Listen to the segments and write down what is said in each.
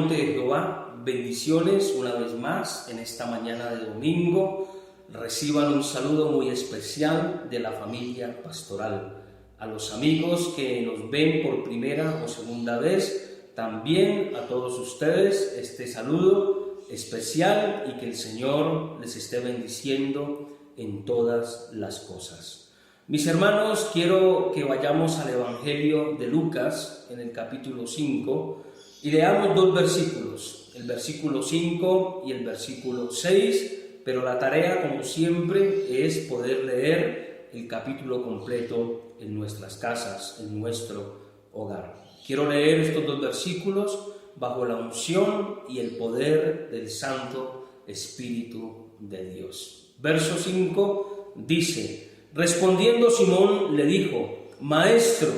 monte de Jehová, bendiciones una vez más en esta mañana de domingo. Reciban un saludo muy especial de la familia pastoral. A los amigos que nos ven por primera o segunda vez, también a todos ustedes este saludo especial y que el Señor les esté bendiciendo en todas las cosas. Mis hermanos, quiero que vayamos al Evangelio de Lucas en el capítulo 5 y leamos dos versículos, el versículo 5 y el versículo 6, pero la tarea, como siempre, es poder leer el capítulo completo en nuestras casas, en nuestro hogar. Quiero leer estos dos versículos bajo la unción y el poder del Santo Espíritu de Dios. Verso 5 dice: respondiendo Simón le dijo: Maestro,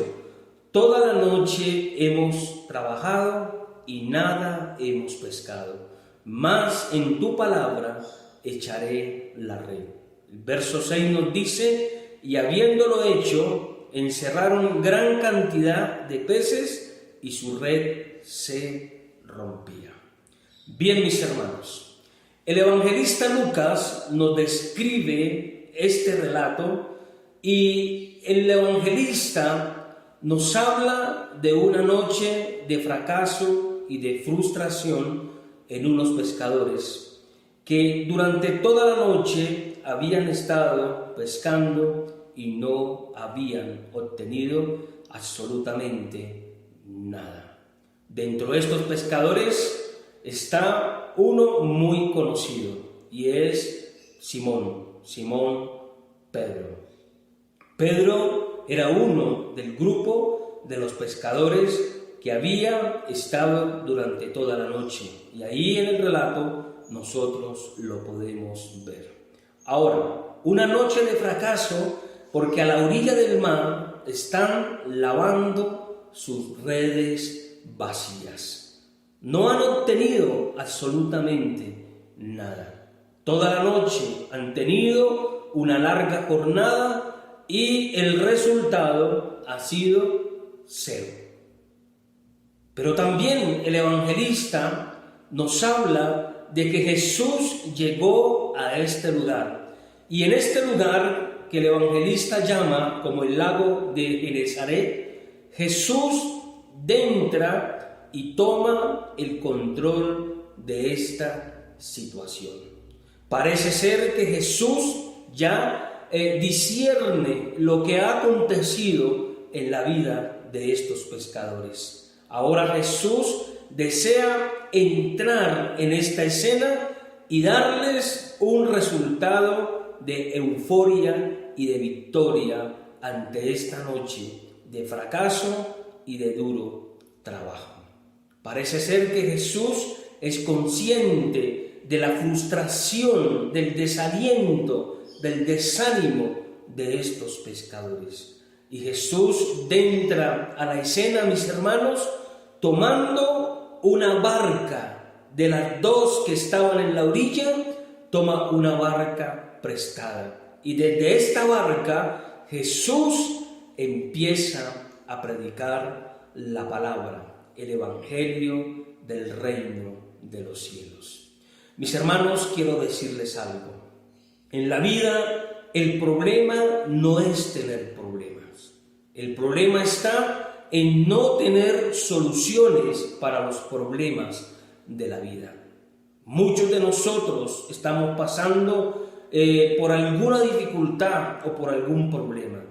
toda la noche hemos trabajado y nada hemos pescado, mas en tu palabra echaré la red. El verso 6 nos dice: y habiéndolo hecho, encerraron gran cantidad de peces y su red se rompía. Bien, mis hermanos, el evangelista Lucas nos describe este relato y el evangelista nos habla de una noche de fracaso y de frustración en unos pescadores que durante toda la noche habían estado pescando y no habían obtenido absolutamente nada. Dentro de estos pescadores está uno muy conocido y es Simón Pedro. Pedro era uno del grupo de los pescadores que había estado durante toda la noche y ahí en el relato nosotros lo podemos ver. Ahora, una noche de fracaso porque a la orilla del mar están lavando sus redes vacías. No han obtenido absolutamente nada. Toda la noche han tenido una larga jornada y el resultado ha sido cero. Pero también el evangelista nos habla de que Jesús llegó a este lugar. Y en este lugar que el evangelista llama como el lago de Genesaret, Jesús entra y toma el control de esta situación. Parece ser que Jesús ya discierne lo que ha acontecido en la vida de estos pescadores. Ahora Jesús desea entrar en esta escena y darles un resultado de euforia y de victoria ante esta noche de fracaso y de duro trabajo. Parece ser que Jesús es consciente de la frustración, del desaliento, del desánimo de estos pescadores. Y Jesús entra a la escena, mis hermanos, tomando una barca de las dos que estaban en la orilla, toma una barca prestada. Y desde esta barca Jesús empieza a predicar la palabra, el evangelio del reino de los cielos. Mis hermanos, quiero decirles algo. En la vida el problema no es tener problemas. El problema está en no tener soluciones para los problemas de la vida. Muchos de nosotros estamos pasando por alguna dificultad o por algún problema,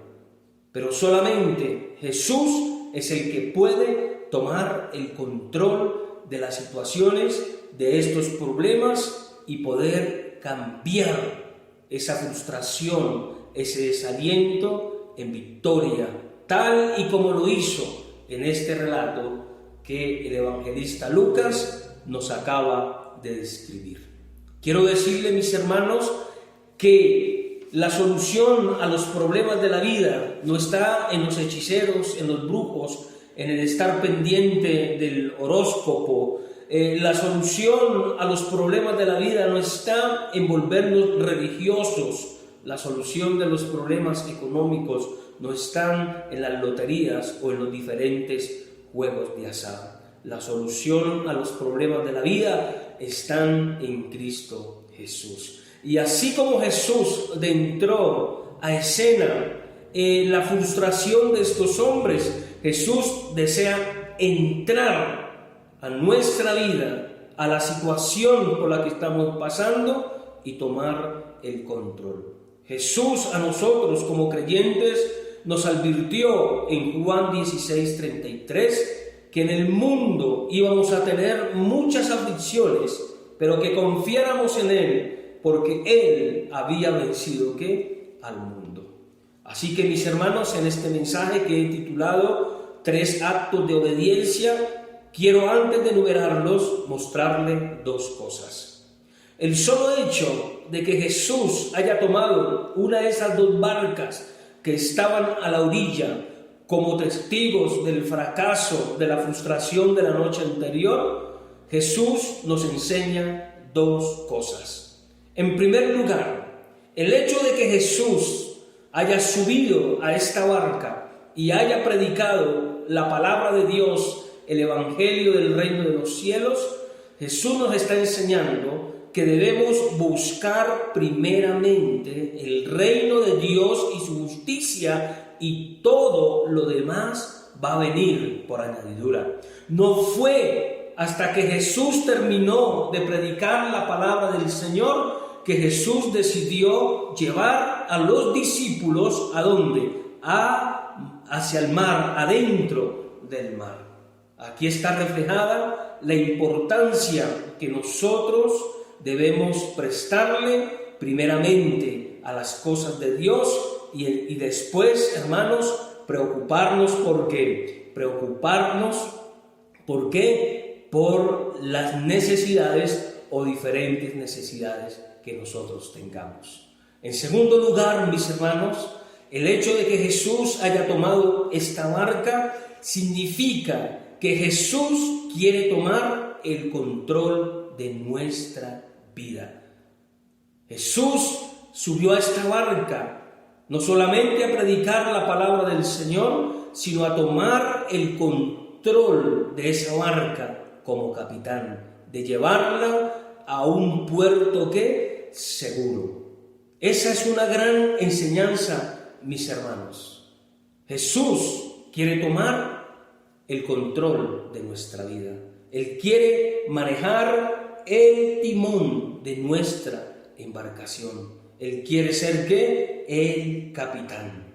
pero solamente Jesús es el que puede tomar el control de las situaciones, de estos problemas y poder cambiar esa frustración, ese desaliento en victoria, tal y como lo hizo en este relato que el evangelista Lucas nos acaba de describir. Quiero decirle, mis hermanos, que la solución a los problemas de la vida no está en los hechiceros, en los brujos, en el estar pendiente del horóscopo. La solución a los problemas de la vida no está en volvernos religiosos. La solución de los problemas económicos no están en las loterías o en los diferentes juegos de azar. la solución a los problemas de la vida están en Cristo Jesús. Y así como Jesús entró a escena en la frustración de estos hombres, Jesús desea entrar a nuestra vida, a la situación por la que estamos pasando y tomar el control. Jesús a nosotros como creyentes nos advirtió en Juan 16:33 que en el mundo íbamos a tener muchas aflicciones, pero que confiáramos en Él, porque Él había vencido ¿qué? Al mundo. Así que mis hermanos, en este mensaje que he titulado 3 actos de obediencia, quiero antes de enumerarlos mostrarle 2 cosas. El solo hecho de que Jesús haya tomado una de esas 2 barcas que estaban a la orilla como testigos del fracaso, de la frustración de la noche anterior, Jesús nos enseña 2 cosas. En primer lugar, el hecho de que Jesús haya subido a esta barca y haya predicado la palabra de Dios, el evangelio del reino de los cielos, Jesús nos está enseñando que debemos buscar primeramente el reino de Dios y su justicia, y todo lo demás va a venir por añadidura. No fue hasta que Jesús terminó de predicar la palabra del Señor que Jesús decidió llevar a los discípulos ¿a dónde? Hacia el mar, adentro del mar. Aquí está reflejada la importancia que nosotros debemos prestarle primeramente a las cosas de Dios y después, hermanos, preocuparnos. ¿Por qué? ¿Por qué? Por las necesidades o diferentes necesidades que nosotros tengamos. En segundo lugar, mis hermanos, el hecho de que Jesús haya tomado esta barca significa que Jesús quiere tomar el control de nuestra vida. Jesús subió a esta barca no solamente a predicar la palabra del Señor, sino a tomar el control de esa barca como capitán, de llevarla a un puerto que seguro. Esa es una gran enseñanza, mis hermanos. Jesús quiere tomar el control de nuestra vida. Él quiere manejar el timón de nuestra embarcación. Él quiere ser ¿qué? El capitán.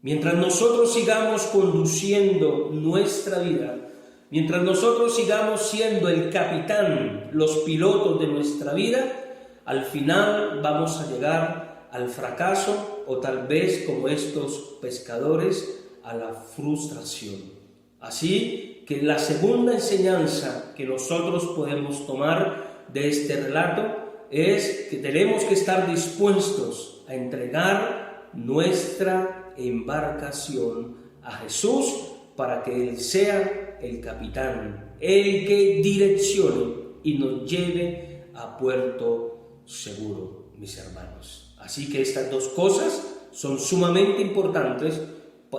Mientras nosotros sigamos conduciendo nuestra vida, mientras nosotros sigamos siendo el capitán, los pilotos de nuestra vida, al final vamos a llegar al fracaso o tal vez, como estos pescadores, a la frustración. Así que la segunda enseñanza que nosotros podemos tomar de este relato es que tenemos que estar dispuestos a entregar nuestra embarcación a Jesús para que Él sea el capitán, el que direccione y nos lleve a puerto seguro, mis hermanos. Así que estas 2 cosas son sumamente importantes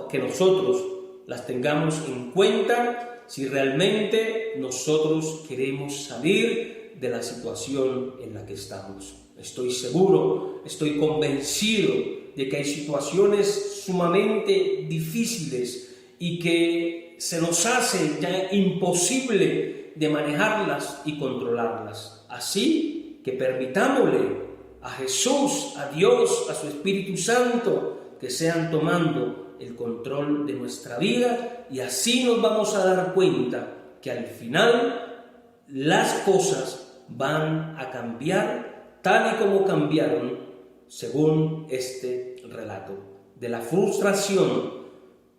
que nosotros las tengamos en cuenta si realmente nosotros queremos salir de la situación en la que estamos. Estoy seguro, estoy convencido de que hay situaciones sumamente difíciles y que se nos hace ya imposible de manejarlas y controlarlas. Así que permitámosle a Jesús, a Dios, a su Espíritu Santo, que sean tomando el control de nuestra vida, y así nos vamos a dar cuenta que al final las cosas van a cambiar tal y como cambiaron según este relato. De la frustración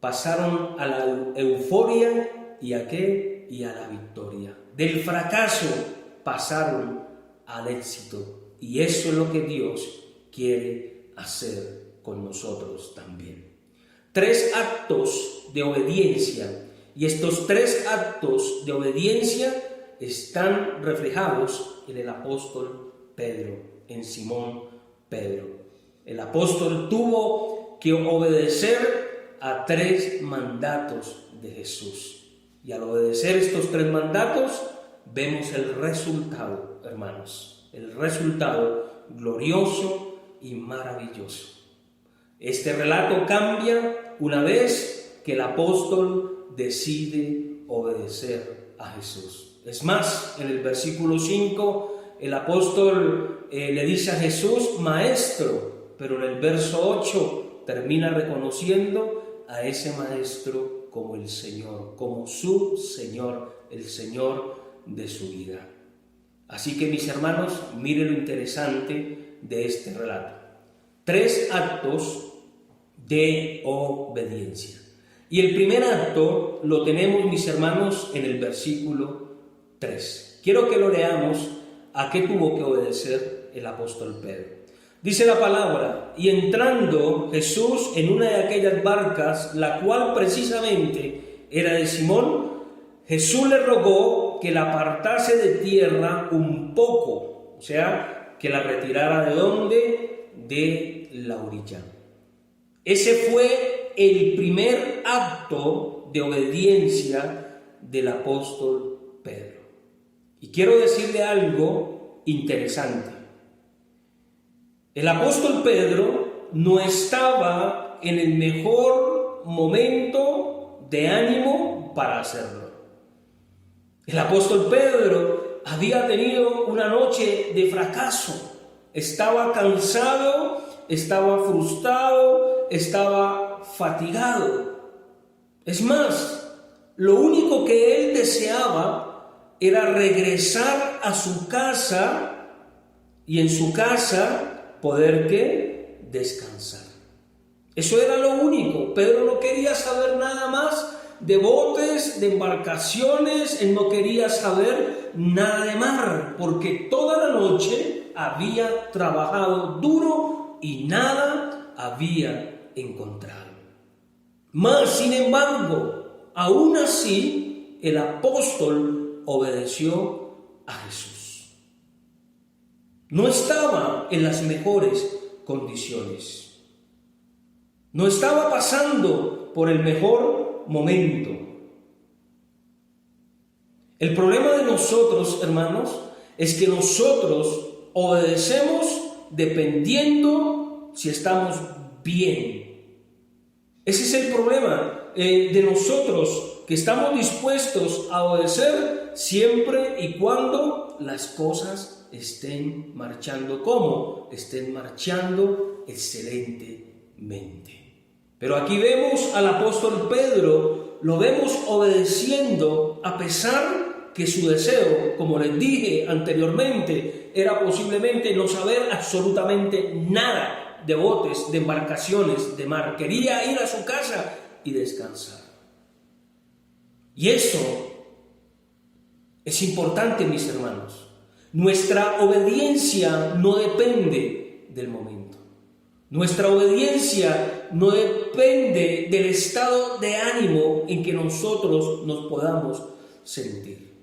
pasaron a la euforia y a ¿qué? Y a la victoria. Del fracaso pasaron al éxito, y eso es lo que Dios quiere hacer con nosotros también. 3 actos de obediencia, y estos 3 actos de obediencia están reflejados en el apóstol Pedro, en Simón Pedro. El apóstol tuvo que obedecer a 3 mandatos de Jesús. Y al obedecer estos 3 mandatos, vemos el resultado, hermanos, el resultado glorioso y maravilloso. Este relato cambia una vez que el apóstol decide obedecer a Jesús. Es más, en el versículo 5, el apóstol le dice a Jesús, Maestro, pero en el verso 8 termina reconociendo a ese Maestro como el Señor, como su Señor, el Señor de su vida. Así que, mis hermanos, miren lo interesante de este relato. 3 actos de obediencia. Y el primer acto lo tenemos, mis hermanos, en el versículo 3. Quiero que lo leamos a qué tuvo que obedecer el apóstol Pedro. Dice la palabra, y entrando Jesús en una de aquellas barcas, la cual precisamente era de Simón, Jesús le rogó que la apartase de tierra un poco, o sea, que la retirara ¿de dónde? De la orilla. Ese fue el primer acto de obediencia del apóstol Pedro. Y quiero decirle algo interesante. El apóstol Pedro no estaba en el mejor momento de ánimo para hacerlo. El apóstol Pedro había tenido una noche de fracaso. Estaba cansado, estaba frustrado, estaba fatigado. Es más, lo único que él deseaba era regresar a su casa y en su casa poder ¿qué? Descansar. Eso era lo único. Pedro no quería saber nada más de botes, de embarcaciones, él no quería saber nada de mar, porque toda la noche había trabajado duro y nada había encontrado. Mas, sin embargo, aún así, el apóstol obedeció a Jesús. No estaba en las mejores condiciones. No estaba pasando por el mejor momento. El problema de nosotros, hermanos, es que nosotros obedecemos dependiendo si estamos bien. Ese es el problema de nosotros, que estamos dispuestos a obedecer siempre y cuando las cosas estén marchando. ¿Cómo? Estén marchando excelentemente. Pero aquí vemos al apóstol Pedro, lo vemos obedeciendo a pesar que su deseo, como les dije anteriormente, era posiblemente no saber absolutamente nada de botes, de embarcaciones, de mar. Quería ir a su casa y descansar. Y eso es importante, mis hermanos. Nuestra obediencia no depende del momento. Nuestra obediencia no depende del estado de ánimo en que nosotros nos podamos sentir.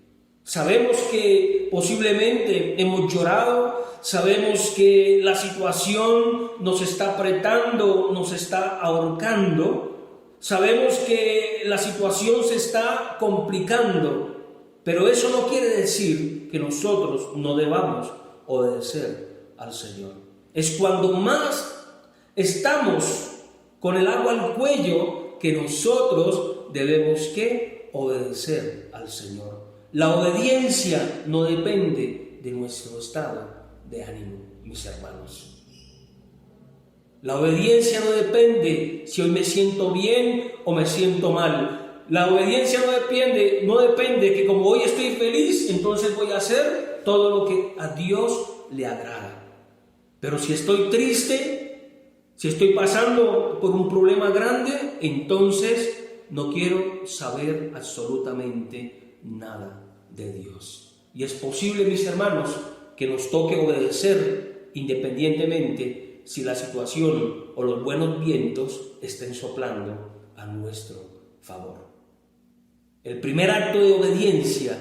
Sabemos que posiblemente hemos llorado, sabemos que la situación nos está apretando, nos está ahorcando, sabemos que la situación se está complicando, pero eso no quiere decir que nosotros no debamos obedecer al Señor. Es cuando más estamos con el agua al cuello que nosotros debemos que obedecer al Señor. La obediencia no depende de nuestro estado de ánimo, mis hermanos. La obediencia no depende si hoy me siento bien o me siento mal. La obediencia no depende que como hoy estoy feliz, entonces voy a hacer todo lo que a Dios le agrada. Pero si estoy triste, si estoy pasando por un problema grande, entonces no quiero saber absolutamente nada de Dios. Y es posible, mis hermanos, que nos toque obedecer independientemente si la situación o los buenos vientos estén soplando a nuestro favor. El primer acto de obediencia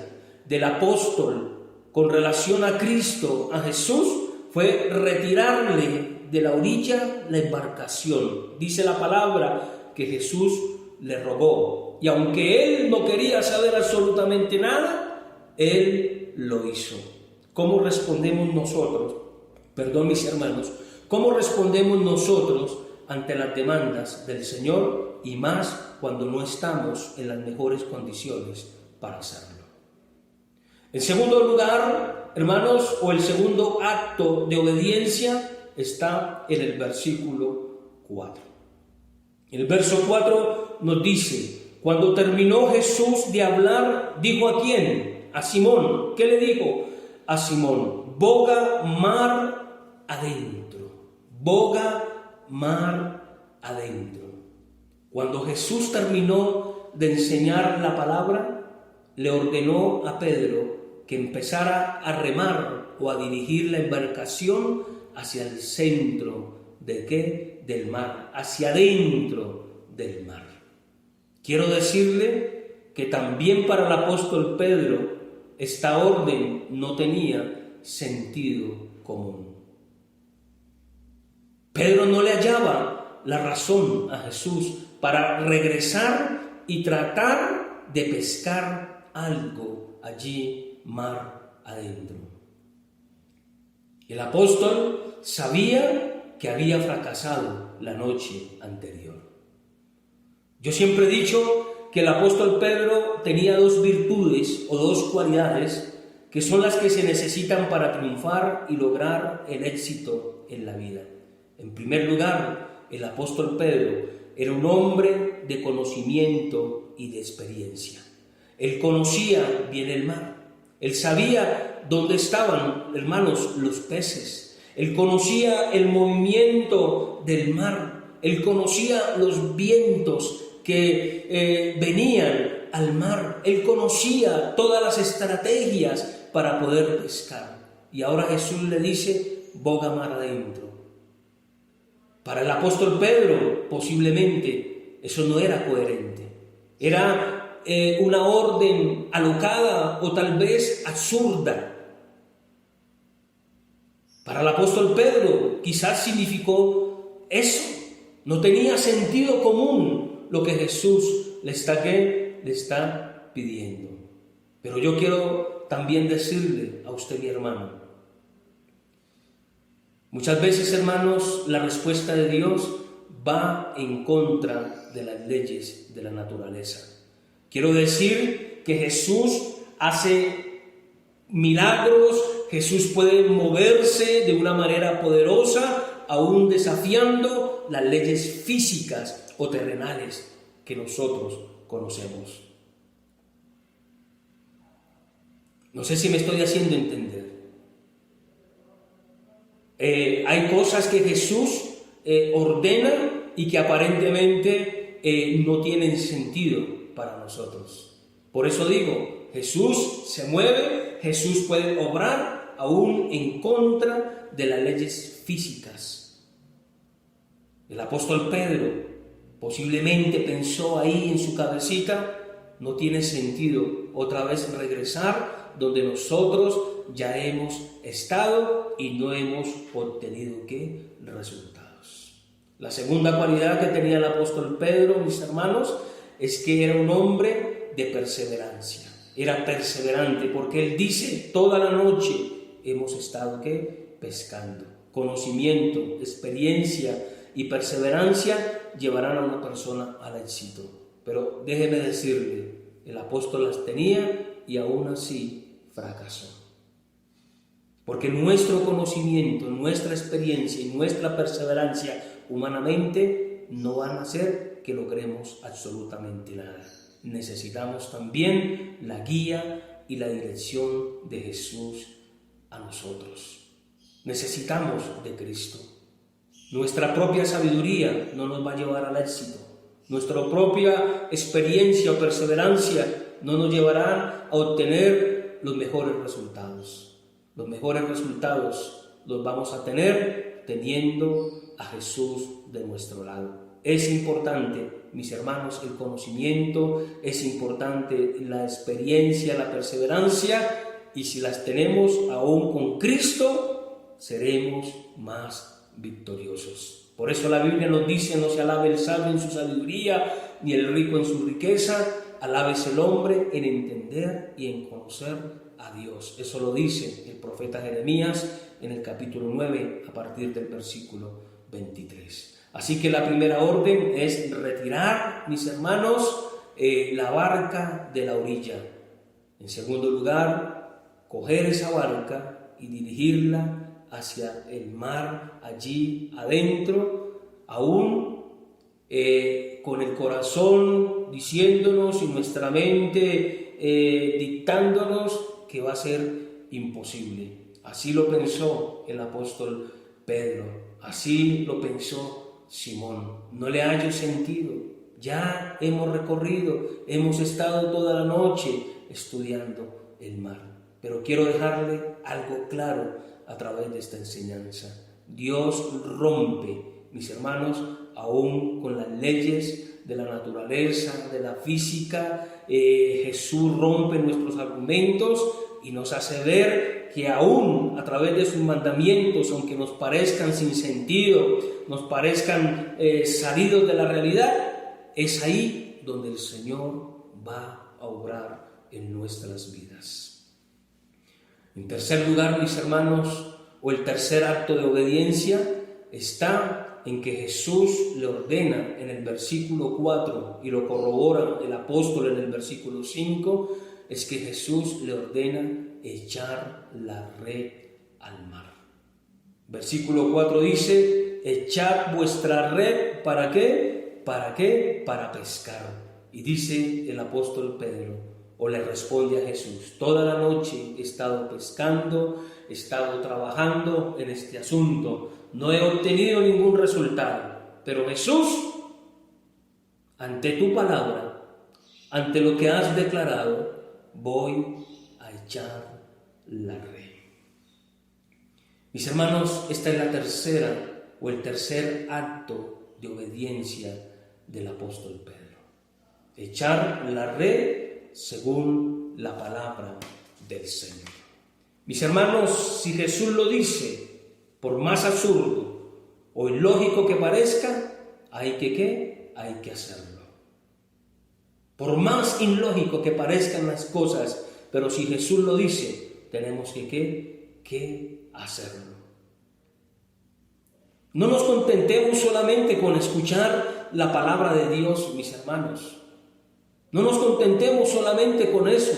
del apóstol con relación a Cristo, a Jesús, fue retirarle de la orilla la embarcación. Dice la palabra que Jesús le rogó. Y aunque él no quería saber absolutamente nada, él lo hizo. ¿Cómo respondemos nosotros? Perdón, mis hermanos. ¿Cómo respondemos nosotros ante las demandas del Señor y más cuando no estamos en las mejores condiciones para hacerlo? En segundo lugar, hermanos, o el segundo acto de obediencia está en el versículo 4. El verso 4 nos dice: cuando terminó Jesús de hablar, dijo ¿a quién? A Simón. ¿Qué le dijo? A Simón: boga mar adentro, boga mar adentro. Cuando Jesús terminó de enseñar la palabra, le ordenó a Pedro que empezara a remar o a dirigir la embarcación hacia el centro ¿de qué? Del mar, hacia adentro del mar. Quiero decirle que también para el apóstol Pedro esta orden no tenía sentido común. Pedro no le hallaba la razón a Jesús para regresar y tratar de pescar algo allí mar adentro. El apóstol sabía que había fracasado la noche anterior. Yo siempre he dicho que el apóstol Pedro tenía dos virtudes o dos cualidades que son las que se necesitan para triunfar y lograr el éxito en la vida. En primer lugar, el apóstol Pedro era un hombre de conocimiento y de experiencia. Él conocía bien el mar. Él sabía dónde estaban, hermanos, los peces. Él conocía el movimiento del mar. Él conocía los vientos que venían al mar. Él conocía todas las estrategias para poder pescar. Y ahora Jesús le dice: boga mar adentro. Para el apóstol Pedro, posiblemente, eso no era coherente. Era una orden alocada o tal vez absurda. Para el apóstol Pedro quizás significó eso. No tenía sentido común lo que Jesús le está pidiendo. Pero yo quiero también decirle a usted, mi hermano, muchas veces, hermanos, la respuesta de Dios va en contra de las leyes de la naturaleza. Quiero decir que Jesús hace milagros, Jesús puede moverse de una manera poderosa, aún desafiando las leyes físicas o terrenales que nosotros conocemos. No sé si me estoy haciendo entender. Hay cosas que Jesús ordena y que aparentemente no tienen sentido para nosotros. Por eso digo, Jesús se mueve, Jesús puede obrar aún en contra de las leyes físicas. El apóstol Pedro posiblemente pensó ahí en su cabecita: no tiene sentido otra vez regresar donde nosotros ya hemos estado y no hemos obtenido ¿qué? Resultados. La segunda cualidad que tenía el apóstol Pedro, mis hermanos, es que era un hombre de perseverancia. Era perseverante porque él dice: toda la noche hemos estado ¿qué? Pescando. Conocimiento, experiencia y perseverancia llevarán a una persona al éxito. Pero déjeme decirle, el apóstol las tenía y aún así fracasó. Porque nuestro conocimiento, nuestra experiencia y nuestra perseverancia humanamente no van a hacer que logremos absolutamente nada. Necesitamos también la guía y la dirección de Jesús a nosotros. Necesitamos de Cristo. Nuestra propia sabiduría no nos va a llevar al éxito. Nuestra propia experiencia o perseverancia no nos llevará a obtener los mejores resultados. Los mejores resultados los vamos a tener teniendo a Jesús de nuestro lado. Es importante, mis hermanos, el conocimiento, es importante la experiencia, la perseverancia, y si las tenemos aún con Cristo, seremos más victoriosos. Por eso la Biblia nos dice: no se alabe el sabio en su sabiduría, ni el rico en su riqueza, alábese el hombre en entender y en conocer a Dios. Eso lo dice el profeta Jeremías en el capítulo 9, a partir del versículo 23. Así que la primera orden es retirar, mis hermanos, la barca de la orilla. En segundo lugar, coger esa barca y dirigirla hacia el mar, allí adentro, aún con el corazón diciéndonos y nuestra mente dictándonos que va a ser imposible. Así lo pensó el apóstol Pedro, así lo pensó Simón. No le hallo sentido, ya hemos recorrido, hemos estado toda la noche estudiando el mar. Pero quiero dejarle algo claro a través de esta enseñanza. Dios rompe, mis hermanos, aún con las leyes de la naturaleza, de la física. Jesús rompe nuestros argumentos y nos hace ver que aún a través de sus mandamientos, aunque nos parezcan sin sentido, nos parezcan salidos de la realidad, es ahí donde el Señor va a obrar en nuestras vidas. En tercer lugar, mis hermanos, o el tercer acto de obediencia está en que Jesús le ordena en el versículo 4 y lo corrobora el apóstol en el versículo 5, es que Jesús le ordena echar la red al mar. Versículo 4 dice: echad vuestra red, ¿para qué? ¿Para qué? Para pescar. Y dice el apóstol Pedro, o le responde a Jesús: toda la noche he estado pescando, he estado trabajando en este asunto, no he obtenido ningún resultado. Pero Jesús, ante tu palabra, ante lo que has declarado, voy a echar la red. Mis hermanos, esta es la tercera o el tercer acto de obediencia del apóstol Pedro. Echar la red según la palabra del Señor. Mis hermanos, si Jesús lo dice, por más absurdo o ilógico que parezca, hay que ¿qué? Hay que hacerlo. Por más ilógico que parezcan las cosas, pero si Jesús lo dice, tenemos que hacerlo. No nos contentemos solamente con escuchar la palabra de Dios, mis hermanos. No nos contentemos solamente con eso.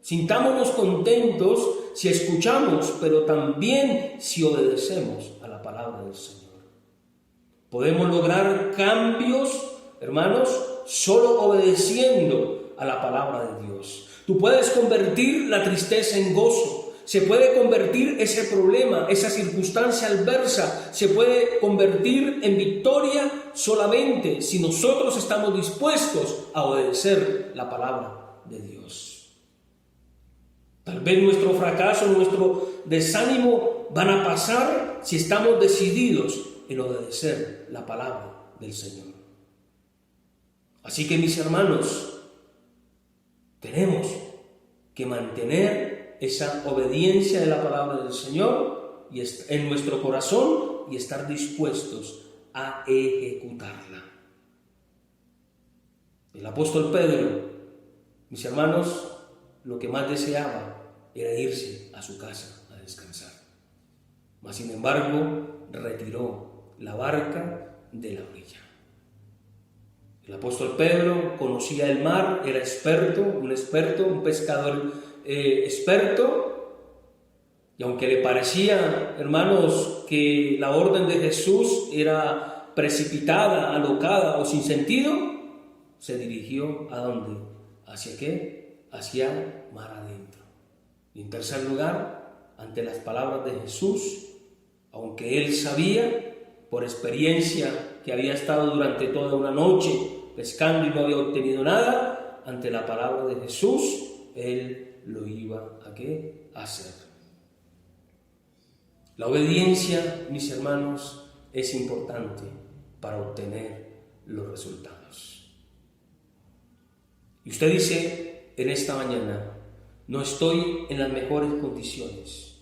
Sintámonos contentos si escuchamos, pero también si obedecemos a la palabra del Señor. Podemos lograr cambios, hermanos, solo obedeciendo a la palabra de Dios. Tú puedes convertir la tristeza en gozo. Se puede convertir ese problema, esa circunstancia adversa, se puede convertir en victoria solamente si nosotros estamos dispuestos a obedecer la palabra de Dios. Tal vez nuestro fracaso, nuestro desánimo van a pasar si estamos decididos en obedecer la palabra del Señor. Así que, mis hermanos, tenemos que mantener esa obediencia de la palabra del Señor y en nuestro corazón y estar dispuestos a ejecutarla. El apóstol Pedro, mis hermanos, lo que más deseaba era irse a su casa a descansar. Mas, sin embargo, retiró la barca de la orilla. El apóstol Pedro conocía el mar, era un pescador experto, y aunque le parecía, hermanos, que la orden de Jesús era precipitada, alocada o sin sentido, se dirigió ¿a dónde? ¿Hacia qué? Hacia mar adentro. Y en tercer lugar, ante las palabras de Jesús, aunque él sabía por experiencia que había estado durante toda una noche pescando y no había obtenido nada, ante la palabra de Jesús, él lo iba ¿a qué? A hacer. La obediencia, mis hermanos, es importante para obtener los resultados. Y usted dice en esta mañana: no estoy en las mejores condiciones.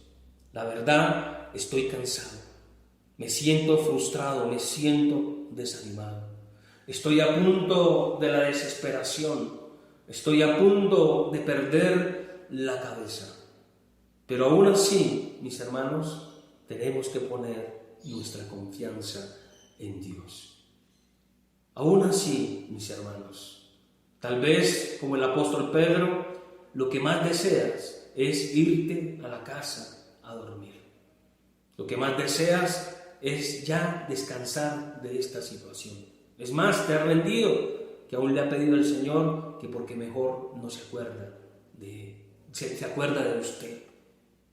La verdad, estoy cansado. Me siento frustrado, me siento desanimado. estoy a punto de la desesperación, estoy a punto de perder la cabeza. Pero aún así, mis hermanos, tenemos que poner nuestra confianza en Dios. Aún así, mis hermanos, tal vez, como el apóstol Pedro, lo que más deseas es irte a la casa a dormir. Lo que más deseas es ya descansar de esta situación. Es más, te has rendido, que aún le ha pedido al Señor que porque mejor no se acuerda se acuerda de usted.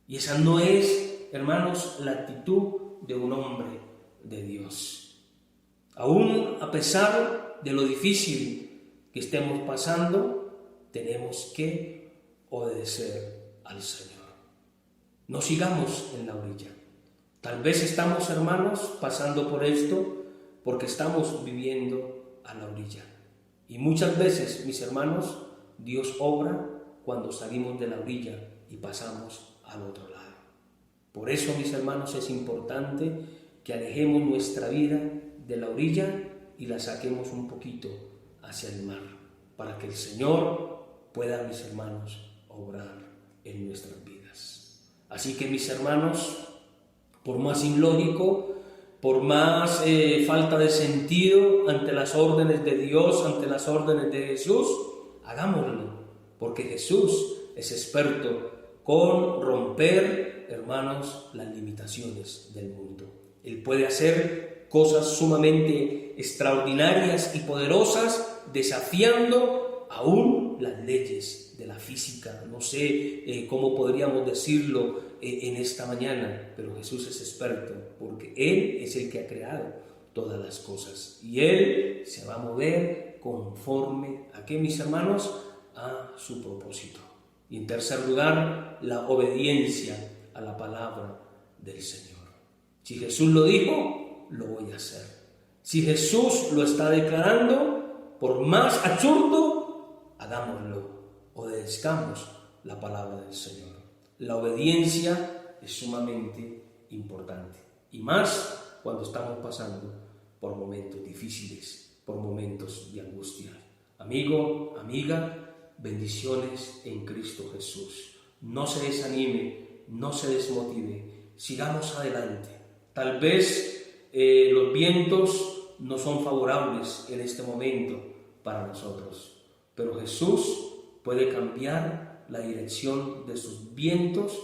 Y esa no es, hermanos, la actitud de un hombre de Dios. Aún a pesar de lo difícil que estemos pasando, tenemos que obedecer al Señor. No sigamos en la orilla. Tal vez estamos, hermanos, pasando por esto porque estamos viviendo a la orilla. Y muchas veces, mis hermanos, Dios obra cuando salimos de la orilla y pasamos al otro lado. Por eso, mis hermanos, es importante que alejemos nuestra vida de la orilla y la saquemos un poquito hacia el mar, para que el Señor pueda, mis hermanos, obrar en nuestras vidas. Así que, mis hermanos, por más ilógico, por más falta de sentido ante las órdenes de Dios, ante las órdenes de Jesús, hagámoslo, porque Jesús es experto con romper, hermanos, las limitaciones del mundo. Él puede hacer cosas sumamente extraordinarias y poderosas, desafiando aún las leyes de la física. No sé cómo podríamos decirlo en esta mañana, pero Jesús es experto, porque Él es el que ha creado todas las cosas. Y Él se va a mover conforme a ¿qué, mis hermanos? A su propósito. Y en tercer lugar, la obediencia a la palabra del Señor. Si Jesús lo dijo, lo voy a hacer. Si Jesús lo está declarando, por más absurdo, hagámoslo. Obedezcamos la palabra del Señor. La obediencia es sumamente importante. Y más cuando estamos pasando por momentos difíciles, por momentos de angustia. Amigo, amiga, bendiciones en Cristo Jesús. No se desanime, no se desmotive, sigamos adelante. Tal vez los vientos no son favorables en este momento para nosotros, pero Jesús puede cambiar la dirección de sus vientos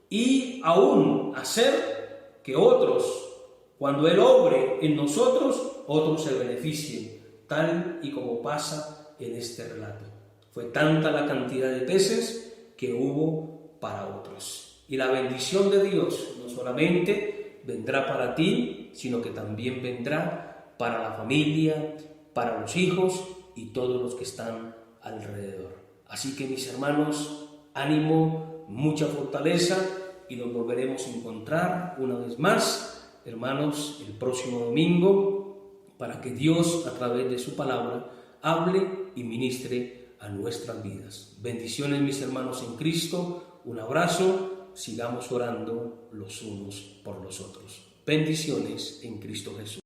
y aún hacer que otros, cuando Él obre en nosotros, otros se beneficien, tal y como pasa en este relato. Fue tanta la cantidad de peces que hubo para otros. Y la bendición de Dios no solamente vendrá para ti, sino que también vendrá para la familia, para los hijos y todos los que están alrededor. Así que, mis hermanos, ánimo, mucha fortaleza y nos volveremos a encontrar una vez más, hermanos, el próximo domingo, para que Dios, a través de su palabra, hable y ministre a nuestras vidas. Bendiciones, mis hermanos en Cristo, un abrazo, sigamos orando los unos por los otros. Bendiciones en Cristo Jesús.